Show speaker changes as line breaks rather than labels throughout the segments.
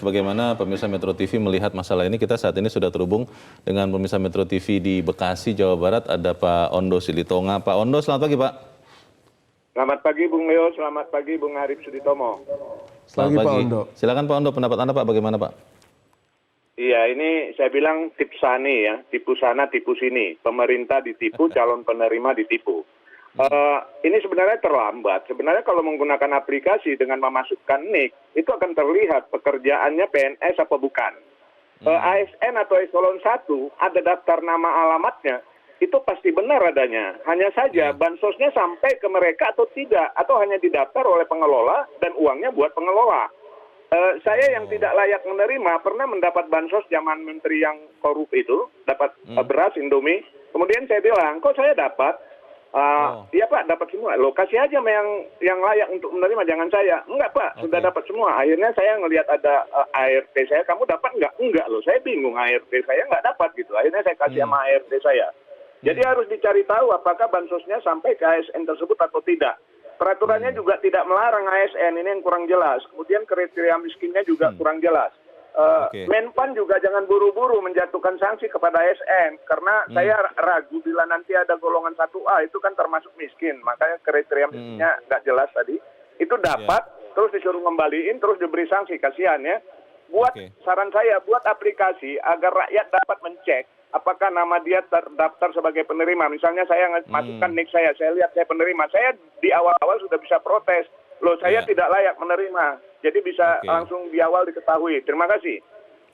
Bagaimana pemirsa Metro TV melihat masalah ini? Kita saat ini sudah terhubung dengan pemirsa Metro TV di Bekasi, Jawa Barat. Ada Pak Ondo Silitonga. Pak Ondo, selamat pagi Pak.
Selamat pagi Bung Leo, selamat pagi Bung Arif Suditomo.
Selamat pagi Pak Ondo. Silakan Pak Ondo, pendapat Anda Pak, bagaimana Pak?
Iya, ini saya bilang tipu sani ya, tipu sana, tipu sini. Pemerintah ditipu, calon penerima ditipu. Ini sebenarnya terlambat. Sebenarnya kalau menggunakan aplikasi dengan memasukkan NIK, itu akan terlihat pekerjaannya PNS apa bukan. ASN atau eselon 1 ada daftar nama alamatnya, itu pasti benar adanya. Hanya saja bansosnya sampai ke mereka atau tidak, atau hanya didaftar oleh pengelola dan uangnya buat pengelola. Saya yang tidak layak menerima pernah mendapat bansos zaman menteri yang korup itu, dapat beras Indomie. Kemudian saya bilang, kok saya dapat? Iya Pak, dapat semua. Loh, kasih aja sama yang layak untuk menerima, jangan saya. Enggak Pak, sudah dapat semua. Akhirnya saya ngelihat ada ART saya, kamu dapat enggak? Enggak loh, saya bingung, ART saya enggak dapat gitu. Akhirnya saya kasih sama ART saya. Jadi harus dicari tahu apakah bansosnya sampai ke ASN tersebut atau tidak. Peraturannya juga tidak melarang ASN, ini yang kurang jelas. Kemudian kriteria miskinnya juga kurang jelas. Menpan juga jangan buru-buru menjatuhkan sanksi kepada ASN, karena saya ragu bila nanti ada golongan 1A itu kan termasuk miskin, makanya kriteria miskinnya nggak jelas tadi. Itu dapat, terus disuruh ngembaliin, terus diberi sanksi, kasihan ya. Buat saran saya, buat aplikasi agar rakyat dapat mencek apakah nama dia terdaftar sebagai penerima. Misalnya saya masukkan NIK saya lihat saya penerima, saya di awal-awal sudah bisa protes. Loh, saya tidak layak menerima. Jadi bisa langsung di awal diketahui. Terima kasih.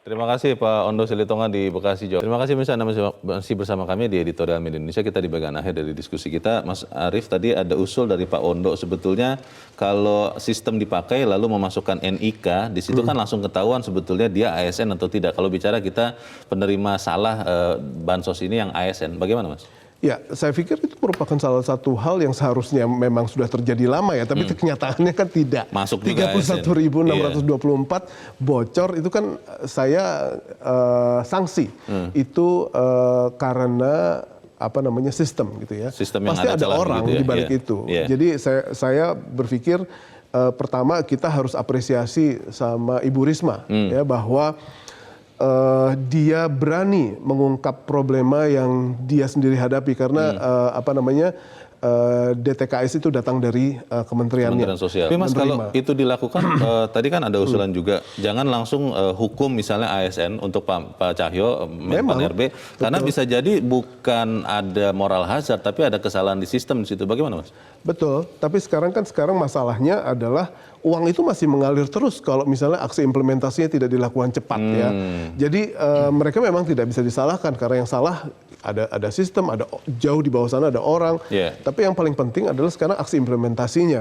Terima kasih Pak Ondo Silitonga di Bekasi, Jawa. Terima kasih pemirsa, Anda masih bersama kami di Editorial Media Indonesia. Kita di bagian akhir dari diskusi kita. Mas Arief, tadi ada usul dari Pak Ondo. Sebetulnya kalau sistem dipakai lalu memasukkan NIK, di situ kan langsung ketahuan sebetulnya dia ASN atau tidak. Kalau bicara kita penerima salah bansos ini yang ASN, bagaimana Mas?
Ya, saya pikir itu merupakan salah satu hal yang seharusnya memang sudah terjadi lama ya, tapi kenyataannya kan tidak.
Masuk juga
31.624 bocor itu kan saya sanksi. Itu karena apa namanya sistem gitu ya.
Sistem yang
pasti ada orang
gitu ya?
di balik itu. Jadi saya berpikir pertama kita harus apresiasi sama Ibu Risma ya, bahwa dia berani mengungkap problema yang dia sendiri hadapi karena DTKS itu datang dari Kementerian
Sosial. Tapi Mas, kalau itu dilakukan, tadi kan ada usulan juga, jangan langsung hukum misalnya ASN untuk Pak Cahyo, Menpan RB, karena bisa jadi bukan ada moral hazard, tapi ada kesalahan di sistem di situ. Bagaimana Mas?
Betul, tapi sekarang masalahnya adalah uang itu masih mengalir terus kalau misalnya aksi implementasinya tidak dilakukan cepat ya. Jadi mereka memang tidak bisa disalahkan karena yang salah ada sistem, ada jauh di bawah sana ada orang. Tapi yang paling penting adalah sekarang aksi implementasinya.